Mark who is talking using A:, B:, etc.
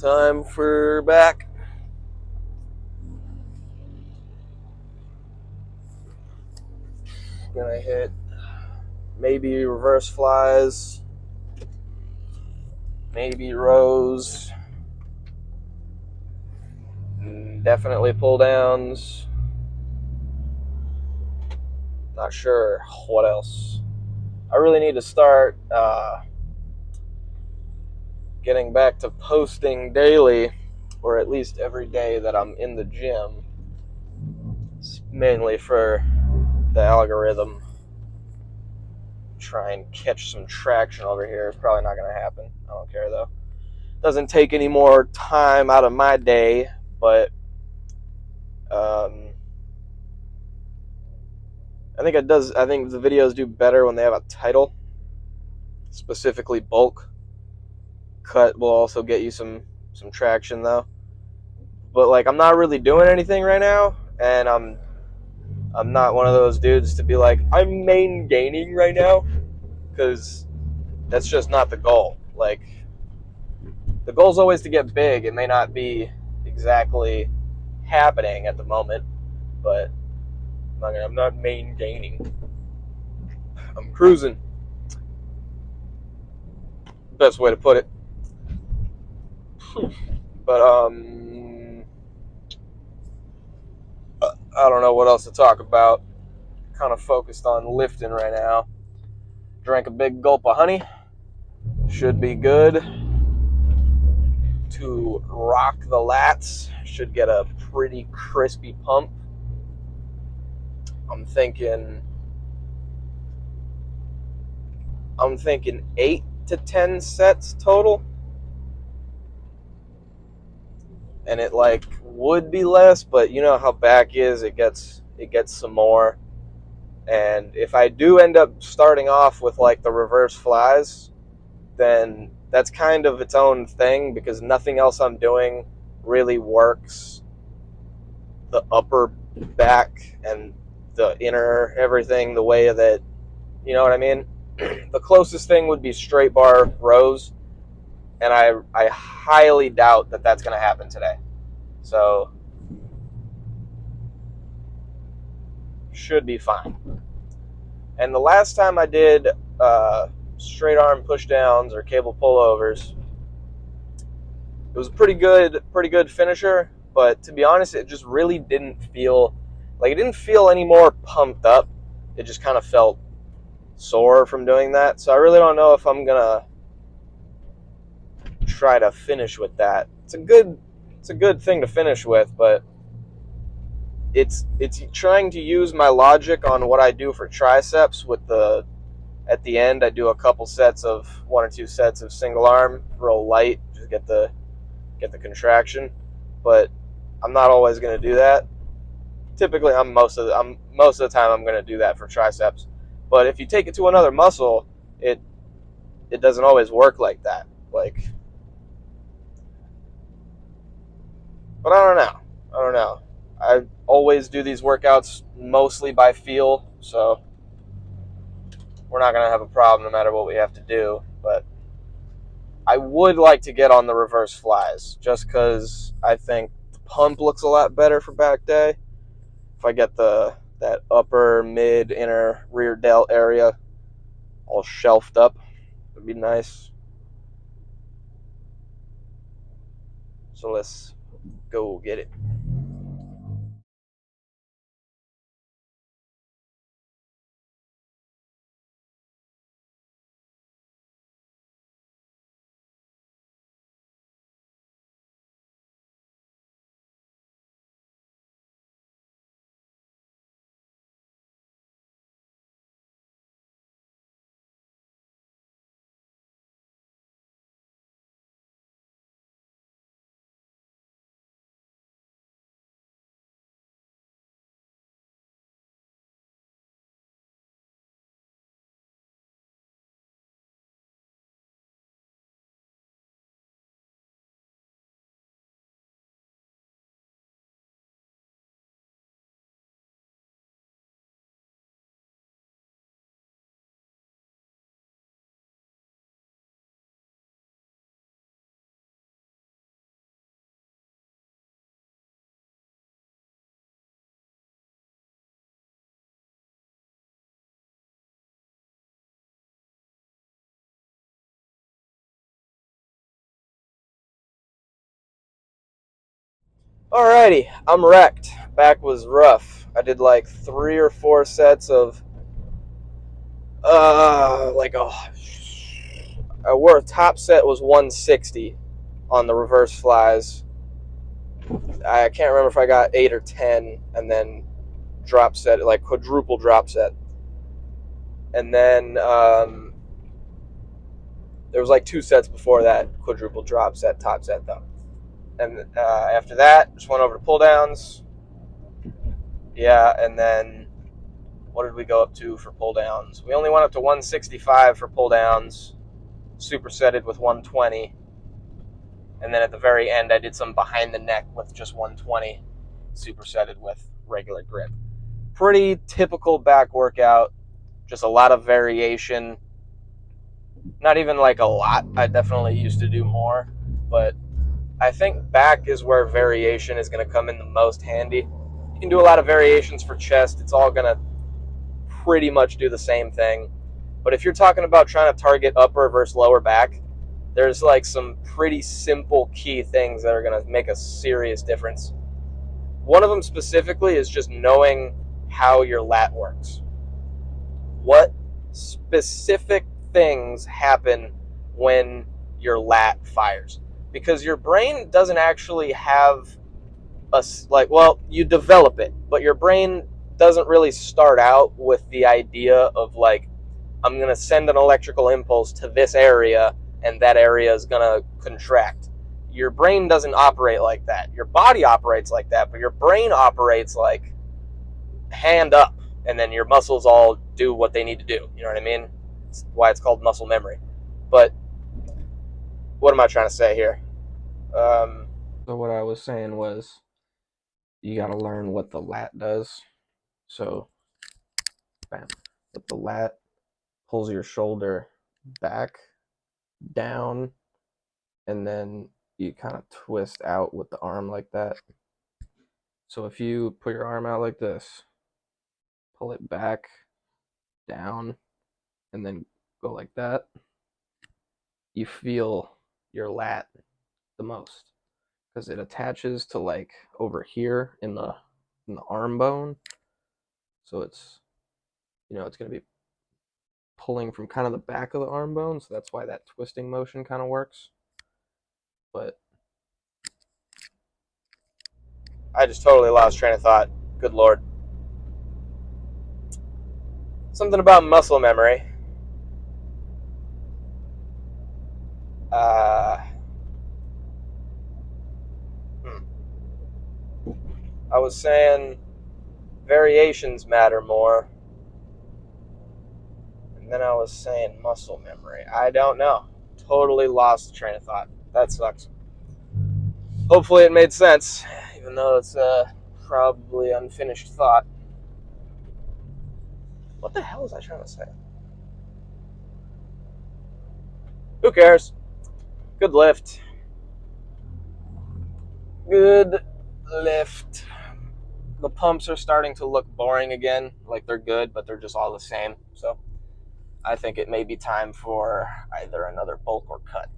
A: Time for back. Gonna hit maybe reverse flies, maybe rows, definitely pull downs. Not sure what else. I really need to start getting back to posting daily, or at least every day that I'm in the gym. It's mainly for the algorithm. Try and catch some traction over here. It's probably not going to happen. I don't care though. Doesn't take any more time out of my day, but I think it does. I think the videos do better when they have a title, specifically bulk. Cut will also get you some traction though. But like I'm not really doing anything right now, and I'm not one of those dudes to be like I'm main gaining right now, because that's just not the goal. Like the goal is always to get big. It may not be exactly happening at the moment, but I'm not main gaining. I'm cruising. Best way to put it. But I don't know what else to talk about. Kind of focused on lifting right now. Drank a big gulp of honey. Should be good to rock the lats. Should get a pretty crispy pump. I'm thinking 8 to 10 sets total. And it like would be less, but you know how back is, it gets some more. And if I do end up starting off with like the reverse flies, then that's kind of its own thing, because nothing else I'm doing really works the upper back and the inner everything the way that, you know what I mean? The closest thing would be straight bar rows, and I highly doubt that that's going to happen today. So should be fine. And the last time I did straight arm push downs or cable pullovers, it was a pretty good finisher. But to be honest, it just really didn't feel like, it didn't feel any more pumped up. It just kind of felt sore from doing that. So I really don't know if I'm gonna try to finish with that. It's a good thing to finish with, but it's trying to use my logic on what I do for triceps with the, at the end I do a couple sets of 1 or 2 sets of single arm, real light, just get the contraction. But I'm not always going to do that. Typically most of the time I'm going to do that for triceps. But if you take it to another muscle, it doesn't always work like that. Like, but I don't know. I always do these workouts mostly by feel, so we're not going to have a problem no matter what we have to do. But I would like to get on the reverse flies, just because I think the pump looks a lot better for back day. If I get that upper, mid, inner, rear delt area all shelved up, it'd be nice. So let's go get it. Alrighty, I'm wrecked. Back was rough. I did like 3 or 4 sets of like a worth top set was 160 on the reverse flies. I can't remember if I got 8 or 10, and then drop set, like quadruple drop set, and then there was like 2 sets before that quadruple drop set, top set though, and after that just went over to pull downs. Yeah, and then what did we go up to for pull downs? We only went up to 165 for pull downs, supersetted with 120. And then at the very end, I did some behind the neck with just 120, supersetted with regular grip. Pretty typical back workout, just a lot of variation. Not even like a lot. I definitely used to do more, but I think back is where variation is going to come in the most handy. You can do a lot of variations for chest. It's all going to pretty much do the same thing. But if you're talking about trying to target upper versus lower back, there's like some pretty simple key things that are going to make a serious difference. One of them specifically is just knowing how your lat works. What specific things happen when your lat fires? Because your brain doesn't actually have you develop it, but your brain doesn't really start out with the idea of like, I'm going to send an electrical impulse to this area and that area is going to contract. Your brain doesn't operate like that. Your body operates like that, but your brain operates like hand up, and then your muscles all do what they need to do. You know what I mean? That's why it's called muscle memory. But what am I trying to say here? So what I was saying was you got to learn what the lat does. So, bam, with the lat pulls your shoulder back, down, and then you kind of twist out with the arm like that. So if you put your arm out like this, pull it back, down, and then go like that, you feel your lat the most because it attaches to like over here in the arm bone. So it's it's going to be pulling from kind of the back of the arm bone, so that's why that twisting motion kind of works. But I just totally lost train of thought. Good lord. Something about muscle memory. I was saying variations matter more. And then I was saying muscle memory. I don't know. Totally lost the train of thought. That sucks. Hopefully it made sense, even though it's probably unfinished thought. What the hell was I trying to say? Who cares? Good lift. Good lift. The pumps are starting to look boring again. Like they're good, but they're just all the same. So I think it may be time for either another bulk or cut.